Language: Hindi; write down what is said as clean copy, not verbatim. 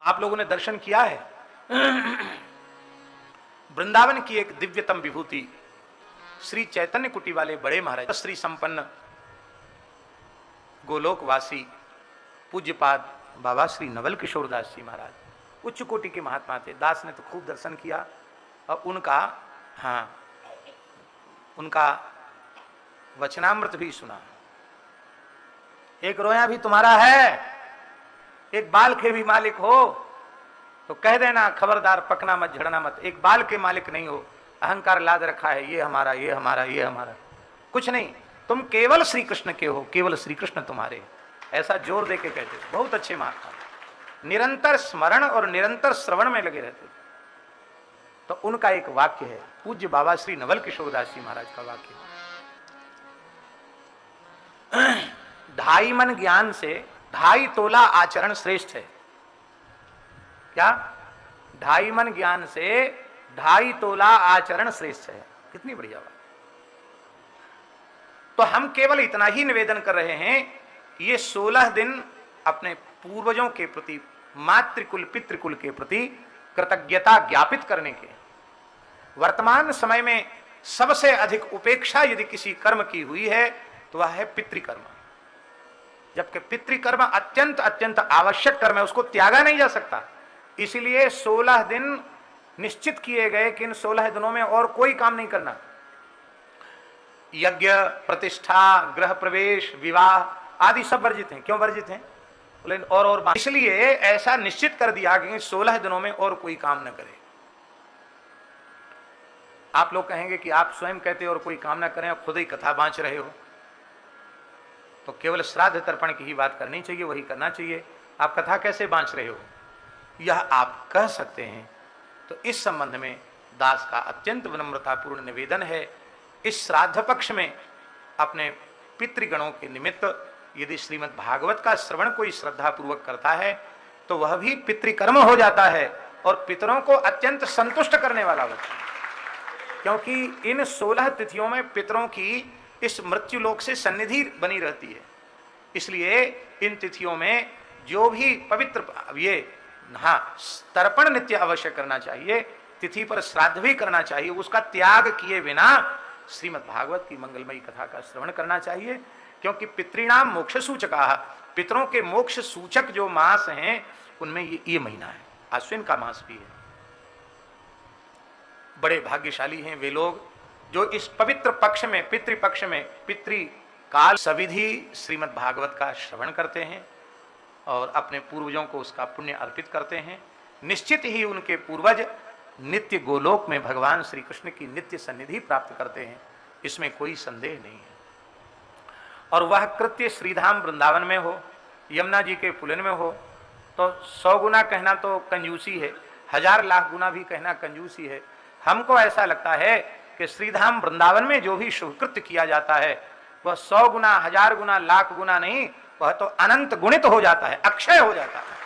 आप लोगों ने दर्शन किया है वृंदावन की एक दिव्यतम विभूति श्री चैतन्य कुटी वाले बड़े महाराज श्री संपन्न गोलोकवासी पूज्यपाद बाबा श्री नवल किशोर दास जी महाराज उच्च कोटि के महात्मा थे। दास ने तो खूब दर्शन किया और उनका वचनामृत भी सुना। एक रोया भी तुम्हारा है, एक बाल के भी मालिक हो तो कह देना खबरदार, पकना मत, झड़ना मत। एक बाल के मालिक नहीं हो, अहंकार लाद रखा है, ये हमारा ये हमारा ये हमारा, कुछ नहीं, तुम केवल श्री कृष्ण के हो, केवल श्री कृष्ण तुम्हारे, ऐसा जोर दे के कहते। बहुत अच्छे महात्मा, निरंतर स्मरण और निरंतर श्रवण में लगे रहते। तो उनका एक वाक्य है, पूज्य बाबा श्री नवल किशोर दास जी महाराज का वाक्य, ढाई मन ज्ञान से ढाई तोला आचरण श्रेष्ठ है। क्या? ढाई मन ज्ञान से ढाई तोला आचरण श्रेष्ठ है। कितनी बढ़िया बात। तो हम केवल इतना ही निवेदन कर रहे हैं कि ये 16 दिन अपने पूर्वजों के प्रति, मातृकुल पितृकुल के प्रति कृतज्ञता ज्ञापित करने के। वर्तमान समय में सबसे अधिक उपेक्षा यदि किसी कर्म की हुई है तो वह है पितृकर्म, जबकि पितृकर्म अत्यंत अत्यंत आवश्यक कर्म है, उसको त्यागा नहीं जा सकता। इसलिए 16 दिन निश्चित किए गए कि इन 16 दिनों में और कोई काम नहीं करना। यज्ञ, प्रतिष्ठा, गृह प्रवेश, विवाह आदि सब वर्जित हैं। क्यों वर्जित हैं? बोले और इसलिए ऐसा निश्चित कर दिया कि 16 दिनों में और कोई काम न करे। आप लोग कहेंगे कि आप स्वयं कहते हो और कोई काम ना करें और खुद ही कथा बांच रहे हो, तो केवल श्राद्ध तर्पण की ही बात करनी चाहिए, वही करना चाहिए। आप कथा कैसे बांच रहे हो यह आप कह सकते हैं। तो इस संबंध में दास का अत्यंत विनम्रतापूर्ण निवेदन है, इस श्राद्ध पक्ष में अपने पितृगणों के निमित्त यदि श्रीमद् भागवत का श्रवण कोई श्रद्धा पूर्वक करता है तो वह भी पितृकर्म हो जाता है और पितरों को अत्यंत संतुष्ट करने वाला होता है। क्योंकि इन 16 तिथियों में पितरों की इस मृत्युलोक से सन्निधि बनी रहती है। इसलिए इन तिथियों में जो भी पवित्र ये तर्पण नित्य अवश्य करना चाहिए, तिथि पर श्राद्ध भी करना चाहिए, उसका त्याग किए बिना श्रीमद् भागवत की मंगलमयी कथा का श्रवण करना चाहिए। क्योंकि पितृणाम मोक्ष सूचका, पितरों के मोक्ष सूचक जो मास हैं उनमें ये महीना है, आश्विन का मास भी है। बड़े भाग्यशाली हैं वे लोग जो इस पवित्र पक्ष में, पितृपक्ष में, पितृकाल सविधि श्रीमद् भागवत का श्रवण करते हैं और अपने पूर्वजों को उसका पुण्य अर्पित करते हैं। निश्चित ही उनके पूर्वज नित्य गोलोक में भगवान श्री कृष्ण की नित्य सन्निधि प्राप्त करते हैं, इसमें कोई संदेह नहीं है। और वह कृत्य श्रीधाम वृंदावन में हो, यमुना जी के पुलिन में हो, तो 100 गुना कहना तो कंजूसी है, 1000 लाख गुना भी कहना कंजूसी है। हमको ऐसा लगता है कि श्रीधाम वृंदावन में जो भी शुभ कृत्य किया जाता है वह 100 गुना, 1000 गुना, लाख गुना नहीं, वह तो अनंत गुणित हो जाता है, अक्षय हो जाता है।